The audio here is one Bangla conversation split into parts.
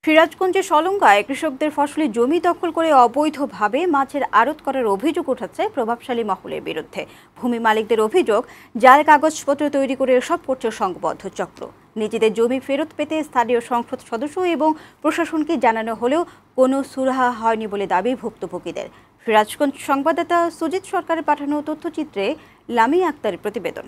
সিরাজগঞ্জের সলঙ্গায় কৃষকদের ফসলি জমি দখল করে অবৈধভাবে মাছের আড়ত করার অভিযোগ উঠেছে প্রভাবশালী মহলের বিরুদ্ধে। ভূমি মালিকদের অভিযোগ, জাল কাগজপত্র তৈরি করে এসব করছে সংঘবদ্ধ চক্র। নিজেদের জমি ফেরত পেতে স্থানীয় সংসদ সদস্য এবং প্রশাসনকে জানানো হলেও কোনো সুরাহা হয়নি বলে দাবি ভুক্তভোগীদের। সিরাজগঞ্জ সংবাদদাতা সুজিত সরকারের পাঠানো তথ্যচিত্রে লামিয়া আক্তারের প্রতিবেদন।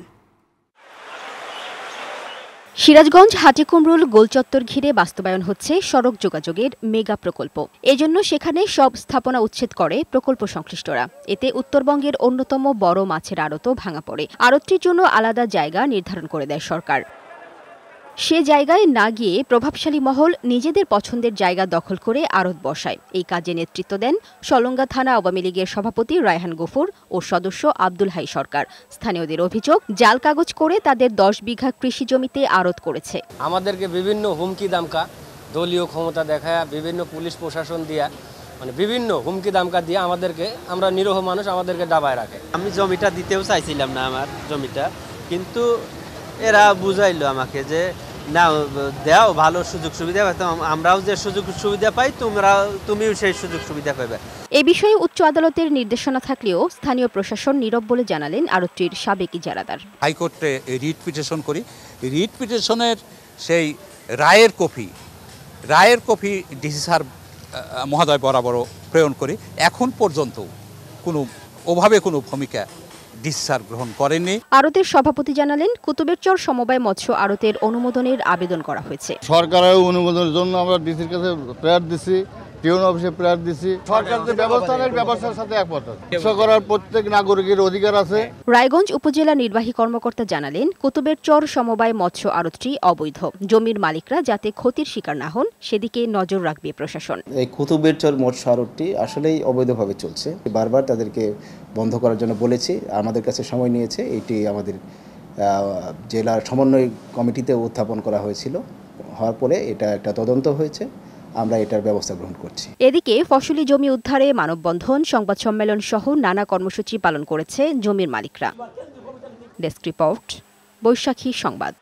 সিরাজগঞ্জ হাটিকুমরুল গোলচত্বর ঘিরে বাস্তবায়ন হচ্ছে সড়ক যোগাযোগের মেগা প্রকল্প। এজন্য সেখানে সব স্থাপনা উচ্ছেদ করে প্রকল্প সংশ্লিষ্টরা। এতে উত্তরবঙ্গের অন্যতম বড় মাছের আড়তও ভাঙা পড়ে। আড়তটির জন্য আলাদা জায়গা নির্ধারণ করে দেয় সরকার। সে জায়গায় না গিয়ে প্রভাবশালী মহল নিজেদের পছন্দের জায়গা দখল করে আড়ত বসায়। এই কাজে নেতৃত্ব দেন সলঙ্গা থানা আওয়ামী লীগের সভাপতি রায়হান গফুর ও সদস্য আব্দুল হাই সরকার। স্থানীয়দের অভিযোগ, জাল কাগজ করে তাদের 10 বিঘা কৃষি জমিতে আড়ত করেছে। আমাদেরকে বিভিন্ন হুমকি দামকা, দলীয় ক্ষমতা দেখায়, বিভিন্ন পুলিশ প্রশাসন দিয়া, বিভিন্ন হুমকি দামকা দিয়ে আমাদেরকে, আমরা নিরীহ মানুষ, আমাদেরকে দাবায় রাখে। আমি জমিটা দিতেও চাইছিলাম না, আমার জমিটা, কিন্তু এরা বুঝাইলো আমাকে যে না, দাও, ভালো সুযোগ সুবিধা, আমরাও যে সুযোগ সুবিধা পাই তুমিও সেই সুযোগ সুবিধা পাবে। এ বিষয়ে উচ্চ আদালতের নির্দেশনা থাকলেও স্থানীয় প্রশাসন নীরব বলে জানালেন আড়তটির সাবেক ইজারাদার। হাইকোর্টে রিট পিটিশন করি, রিট পিটিশনের সেই রায়ের কপি ডিসি স্যার মহোদয় বরাবর প্রেরণ করি। এখন পর্যন্ত ওভাবে কোনো ভূমিকা গ্রহণ করেননি। আড়তের সভাপতি জানালেন, কুতুবের চর সমবায় মৎস্য আড়তের অনুমোদনের আবেদন করা হয়েছে। সরকারের অনুমোদনের জন্য আমরা ডিসির কাছে প্রেয়ার দিছি, টিউন অফিসে প্রেয়ার দিছি। সরকারের ব্যবস্থার সাথে একমত। ব্যবসা করার প্রত্যেক নাগরিকের অধিকার আছে। রায়গঞ্জ উপজেলা নির্বাহী কর্মকর্তা জানালেন, কুতুবের চর সমবায় মৎস্য আড়তটি অবৈধ। জমির মালিকরা যাতে ক্ষতির শিকার না হন সেদিকে নজর রাখবে প্রশাসন। এই কুতুবের চর মৎস্য আড়তটি আসলেই অবৈধভাবে চলছে। বারবার তাদেরকে বন্ধ করার জন্য বলেছি, আমাদের কাছে সময় নিয়েছে। এটি আমাদের জেলার সমন্বয় কমিটিতে উত্থাপন করা হয়েছিল। হওয়ার পরে এটা একটা তদন্ত হয়েছে, আমরা এটার ব্যবস্থা গ্রহণ করছি। এদিকে ফসলি জমি উদ্ধারে মানববন্ধন, সংবাদ সম্মেলন সহ নানা কর্মসূচি পালন করেছে জমির মালিকরা। ডেস্ক রিপোর্ট, বৈশাখী সংবাদ।